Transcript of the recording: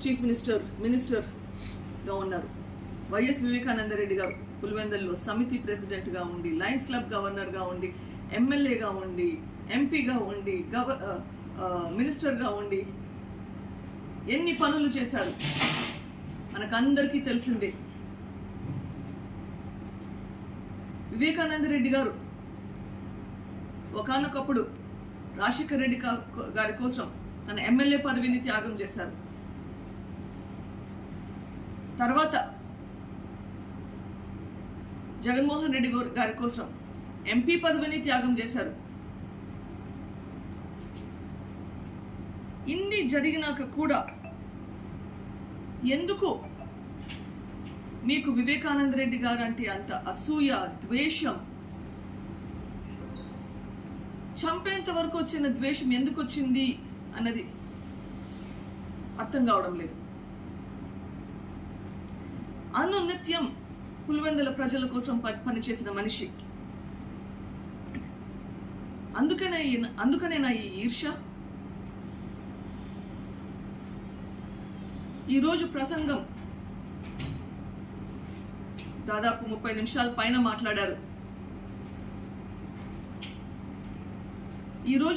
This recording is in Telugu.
చీఫ్ మినిస్టర్గా ఉన్నారు. వైఎస్ వివేకానంద రెడ్డి గారు పులివెందుల్లో సమితి ప్రెసిడెంట్గా ఉండి, లయన్స్ క్లబ్ గవర్నర్గా ఉండి, ఎమ్మెల్యేగా ఉండి, ఎంపీగా ఉండి, మినిస్టర్గా ఉండి ఎన్ని పనులు చేశారు మనకందరికీ తెలిసిందే. వివేకానంద రెడ్డి గారు ఒకానొకప్పుడు రాజశేఖర రెడ్డి గారి కోసం తన ఎమ్మెల్యే పదవిని త్యాగం చేశారు. తర్వాత జగన్మోహన్ రెడ్డి గారి కోసం ఎంపీ పదవిని త్యాగం చేశారు. ఇన్ని జరిగినాక కూడా ఎందుకు మీకు వివేకానంద రెడ్డి గారు అంటే అంత అసూయ, ద్వేషం? చంపేంత వరకు వచ్చిన ద్వేషం ఎందుకు వచ్చింది అన్నది అర్థం కావడం లేదు. అనునిత్యం పులివెందుల ప్రజల కోసం పనిచేసిన మనిషి. అందుకనేనా ఈ ఈర్ష్య? ఈరోజు ప్రసంగం దాదాపు 30 నిమిషాల పైన మాట్లాడారు. ఈరోజు